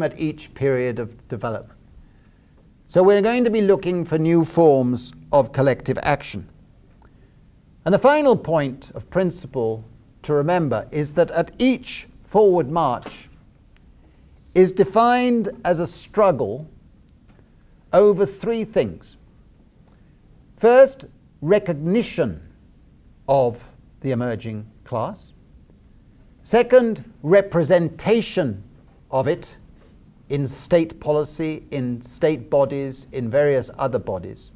at each period of development. So we're going to be looking for new forms of collective action. And the final point of principle to remember is that at each forward march is defined as a struggle over three things. First, recognition of the emerging class. Second, representation of it in state policy, in state bodies, in various other bodies.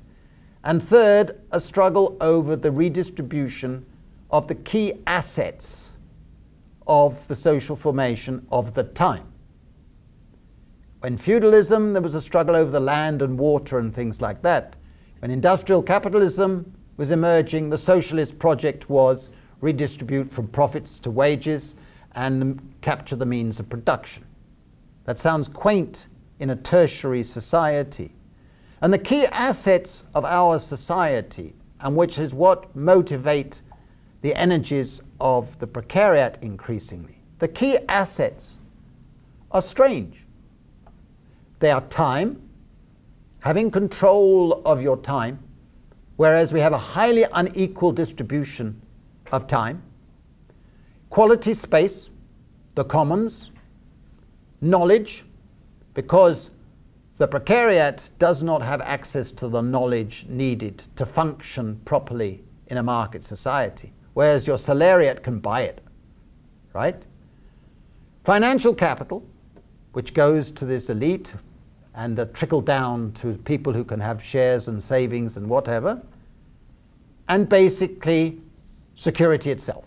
And third, a struggle over the redistribution of the key assets of the social formation of the time. In feudalism, there was a struggle over the land and water and things like that. When industrial capitalism was emerging, the socialist project was redistribute from profits to wages and capture the means of production. That sounds quaint in a tertiary society. And the key assets of our society, and which is what motivate the energies of the Precariat increasingly, the key assets are strange. They are time, having control of your time, whereas we have a highly unequal distribution of time. Quality space, the commons. Knowledge, because the Precariat does not have access to the knowledge needed to function properly in a market society, whereas your salariat can buy it, right? Financial capital, which goes to this elite and trickle down to people who can have shares and savings and whatever, and basically security itself.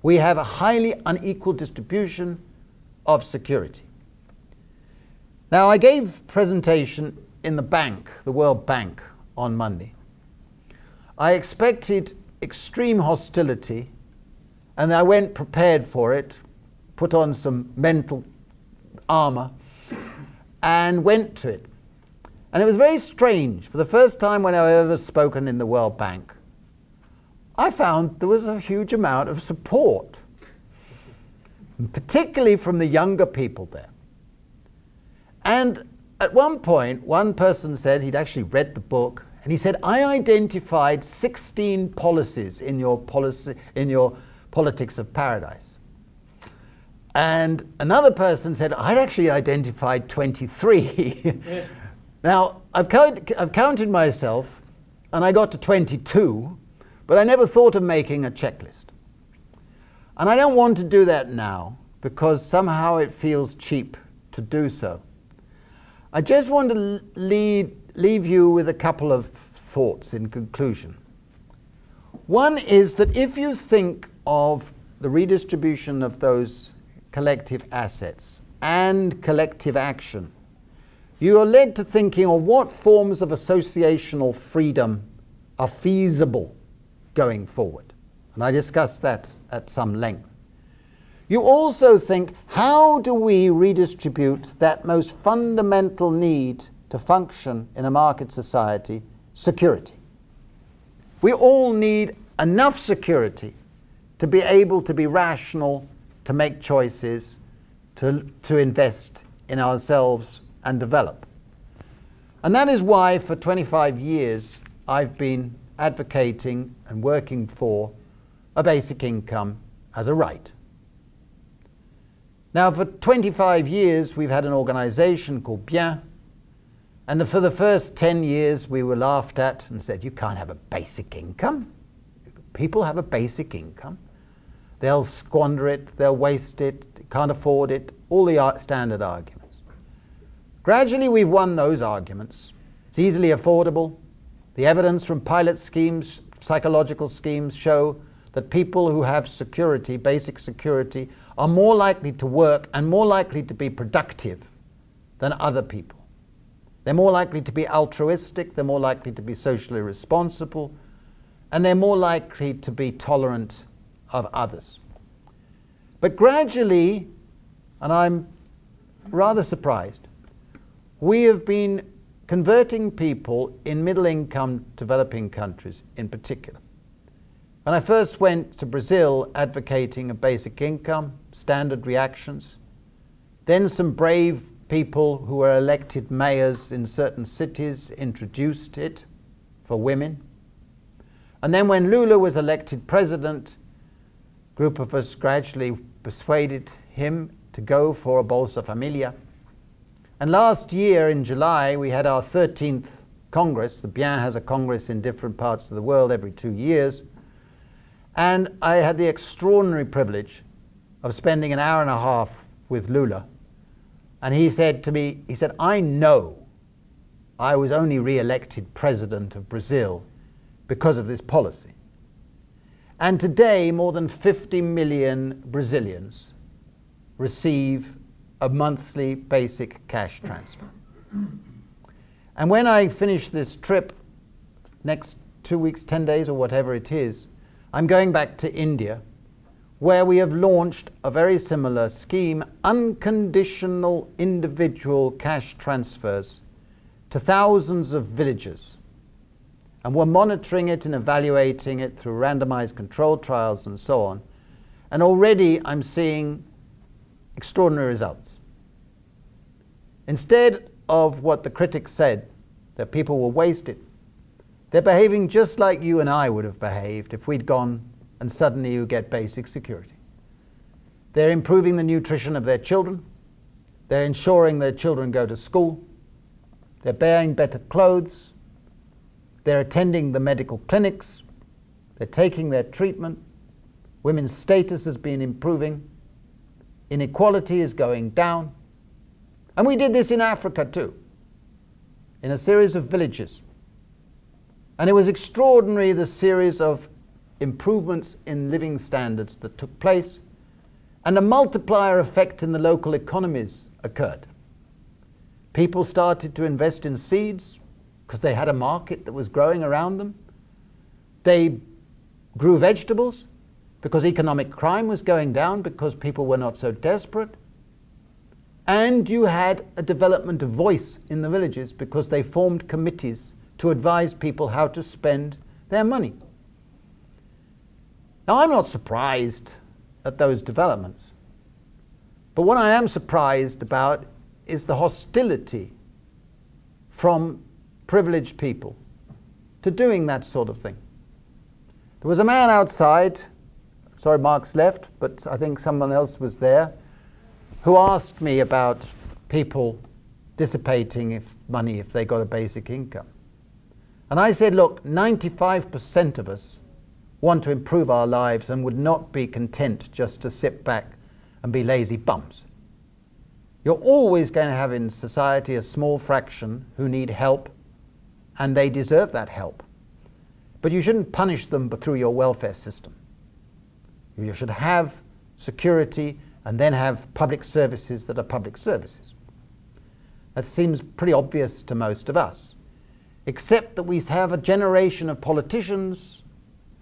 We have a highly unequal distribution of security. Now, I gave a presentation in the bank, the World Bank, on Monday. I expected extreme hostility, and I went prepared for it, put on some mental armor, and went to it. And it was very strange. For the first time when I've ever spoken in the World Bank, I found there was a huge amount of support, particularly from the younger people there. And at one point, one person said he'd actually read the book, and he said, I identified 16 policies in your politics of paradise. And another person said, I'd actually identified 23. Now, I've counted myself, and I got to 22, but I never thought of making a checklist. And I don't want to do that now, because somehow it feels cheap to do so. I just want to leave you with a couple of thoughts in conclusion. One is that if you think of the redistribution of those collective assets and collective action, you are led to thinking of what forms of associational freedom are feasible going forward. And I discussed that at some length. You also think, how do we redistribute that most fundamental need to function in a market society, security? We all need enough security to be able to be rational, to make choices, to invest in ourselves and develop. And that is why for 25 years I've been advocating and working for a basic income as a right. Now, for 25 years we've had an organization called Bsth, and for the first 10 years we were laughed at and said, you can't have a basic income. People have a basic income. They'll squander it, they'll waste it, can't afford it, all the standard arguments. Gradually we've won those arguments. It's easily affordable. The evidence from pilot schemes, psychological schemes, show that people who have security, basic security, are more likely to work and more likely to be productive than other people. They're more likely to be altruistic, they're more likely to be socially responsible, and they're more likely to be tolerant of others. But gradually, and I'm rather surprised, we have been converting people in middle-income developing countries in particular. When I first went to Brazil advocating a basic income, standard reactions, Then some brave people who were elected mayors in certain cities introduced it for women. And then when Lula was elected president, a group of us gradually persuaded him to go for a Bolsa Familia. And last year in July, we had our 13th Congress. The Bsth has a Congress in different parts of the world every 2 years. And I had the extraordinary privilege of spending an hour and a half with Lula. And he said to me, he said, I know I was only re-elected president of Brazil because of this policy. And today, more than 50 million Brazilians receive a monthly basic cash transfer. And when I finish this trip, next 2 weeks, 10 days, or whatever it is, I'm going back to India, where we have launched a very similar scheme, unconditional individual cash transfers to thousands of villages. And we're monitoring it and evaluating it through randomized control trials and so on. And already I'm seeing extraordinary results. Instead of what the critics said, that people were wasted, they're behaving just like you and I would have behaved if we'd gone and suddenly you get basic security. They're improving the nutrition of their children. They're ensuring their children go to school. They're buying better clothes. They're attending the medical clinics. They're taking their treatment. Women's status has been improving. Inequality is going down. And we did this in Africa too, in a series of villages. And it was extraordinary, the series of improvements in living standards that took place, and a multiplier effect in the local economies occurred. People started to invest in seeds because they had a market that was growing around them. They grew vegetables because economic crime was going down because people were not so desperate. And you had a development of voice in the villages because they formed committees to advise people how to spend their money. Now, I'm not surprised at those developments, but what I am surprised about is the hostility from privileged people to doing that sort of thing. There was a man outside, sorry Mark's left, but I think someone else was there, who asked me about people dissipating money if they got a basic income. And I said, look, 95% of us want to improve our lives and would not be content just to sit back and be lazy bums. You're always going to have in society a small fraction who need help, and they deserve that help. But you shouldn't punish them through your welfare system. You should have security and then have public services that are public services. That seems pretty obvious to most of us, except that we have a generation of politicians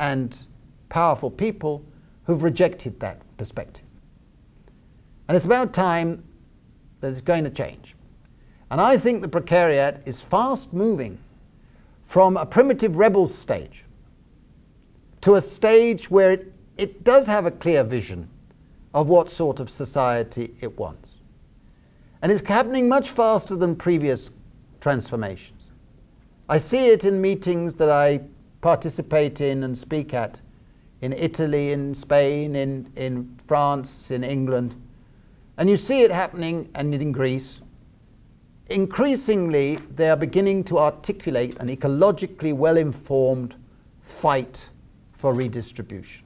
and powerful people who've rejected that perspective. And it's about time that it's going to change. And I think the Precariat is fast moving from a primitive rebel stage to a stage where it does have a clear vision of what sort of society it wants. And it's happening much faster than previous transformations. I see it in meetings that I participate in and speak at in Italy, in Spain, in France, in England. And you see it happening and in Greece. Increasingly, they are beginning to articulate an ecologically well-informed fight for redistribution.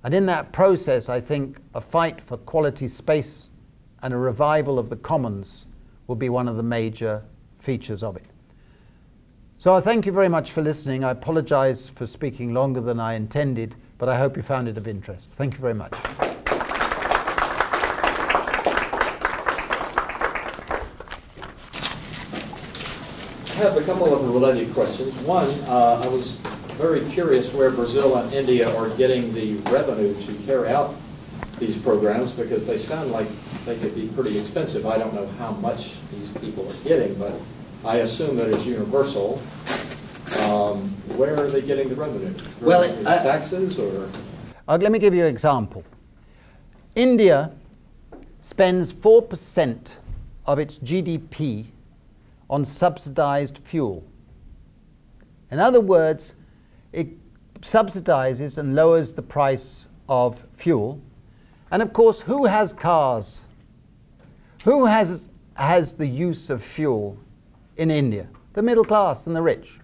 And in that process, I think a fight for quality space and a revival of the commons will be one of the major features of it. So I thank you very much for listening. I apologize for speaking longer than I intended, but I hope you found it of interest. Thank you very much. I have a couple of related questions. One, I was very curious where Brazil and India are getting the revenue to carry out these programs, because they sound like they could be pretty expensive. I don't know how much these people are getting, but I assume that it's universal. Where are they getting the revenue? Well, taxes or? Let me give you an example. India spends 4% of its GDP on subsidized fuel. In other words, it subsidizes and lowers the price of fuel. And of course, who has cars? Who has the use of fuel in India? The middle class and the rich.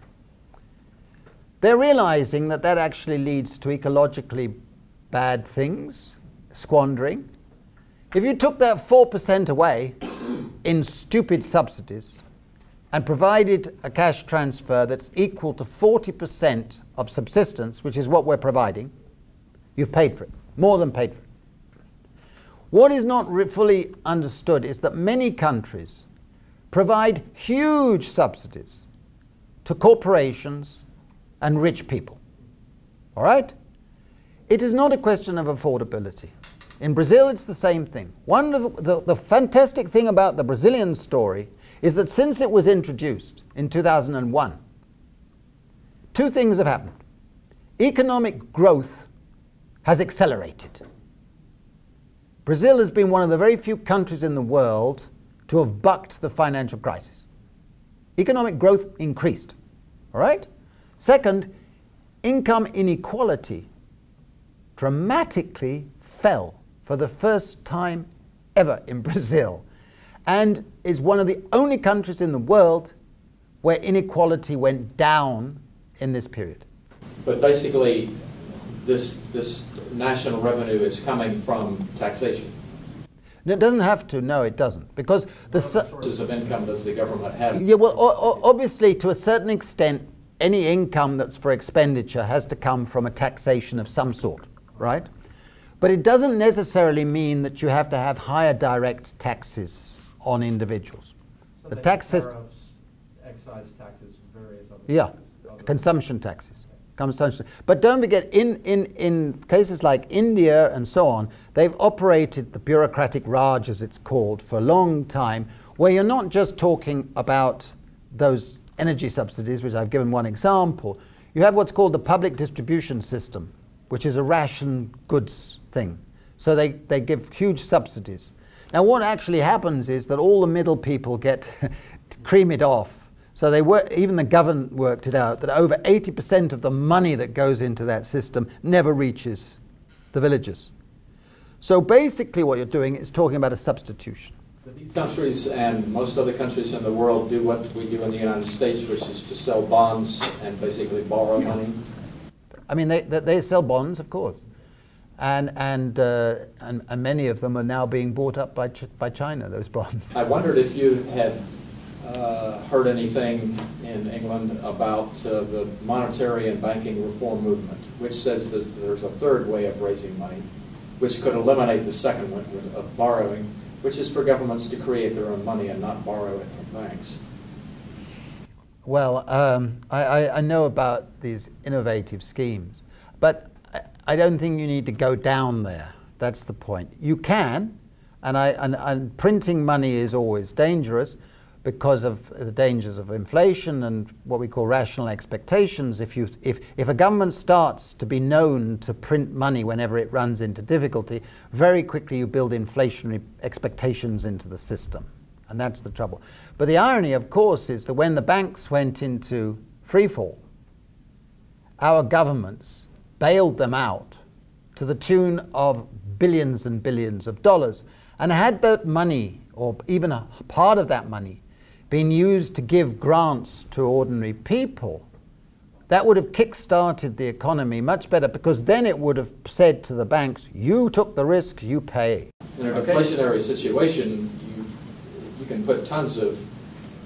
They're realizing that that actually leads to ecologically bad things, squandering. If you took that 4% away in stupid subsidies and provided a cash transfer that's equal to 40% of subsistence, which is what we're providing, you've paid for it, more than paid for it. What is not fully understood is that many countries provide huge subsidies to corporations and rich people. All right? It is not a question of affordability. In Brazil, it's the same thing. One of the fantastic thing about the Brazilian story is that since it was introduced in 2001, two things have happened. Economic growth has accelerated. Brazil has been one of the very few countries in the world to have bucked the financial crisis. Economic growth increased. All right? Second, income inequality dramatically fell for the first time ever in Brazil, and is one of the only countries in the world where inequality went down in this period. But basically, this national revenue is coming from taxation. It doesn't have to. No, it doesn't, because the sources of income does the government have? Yeah, well, obviously, to a certain extent, any income that's for expenditure has to come from a taxation of some sort, right? But it doesn't necessarily mean that you have to have higher direct taxes on individuals. So the tax system, excise taxes, various other yeah, consumption taxes. Consumption. But don't forget, in cases like India and so on, they've operated the bureaucratic Raj, as it's called, for a long time, where you're not just talking about those energy subsidies, which I've given one example. You have what's called the public distribution system, which is a ration goods thing. So they give huge subsidies. Now what actually happens is that all the middle people get creamed off. So even the government worked it out that over 80% of the money that goes into that system never reaches the villages. So basically what you're doing is talking about a substitution. But these countries and most other countries in the world do what we do in the United States, which is to sell bonds and basically borrow money. I mean, they sell bonds, of course, and many of them are now being bought up by China. Those bonds. I wondered if you had heard anything in England about the monetary and banking reform movement, which says there's a third way of raising money, which could eliminate the second one of borrowing, which is for governments to create their own money and not borrow it from banks. Well, I know about these innovative schemes, but I don't think you need to go down there. That's the point. You can, and printing money is always dangerous because of the dangers of inflation and what we call rational expectations. If a government starts to be known to print money whenever it runs into difficulty, very quickly you build inflationary expectations into the system. And that's the trouble. But the irony, of course, is that when the banks went into freefall, our governments bailed them out to the tune of billions and billions of dollars. And had that money, or even a part of that money, been used to give grants to ordinary people, that would have kick-started the economy much better, because then it would have said to the banks, you took the risk, you pay. In a deflationary situation, you can put tons of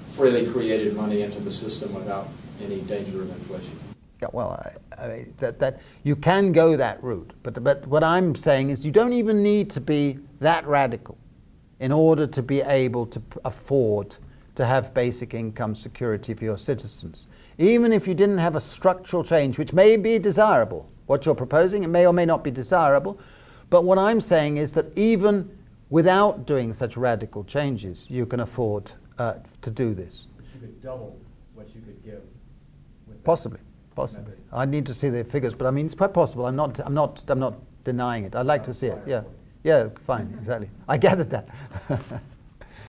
freely created money into the system without any danger of inflation. Yeah, well, I mean, that you can go that route, but what I'm saying is you don't even need to be that radical in order to be able to afford to have basic income security for your citizens. Even if you didn't have a structural change, which may be desirable, what you're proposing, it may or may not be desirable, but what I'm saying is that even without doing such radical changes, you can afford to do this. But you could double what you could give. With Possibly. I need to see the figures, but I mean it's quite possible. I'm not denying it. I'd like to see it. Yeah, Yeah, fine, exactly. I gathered that.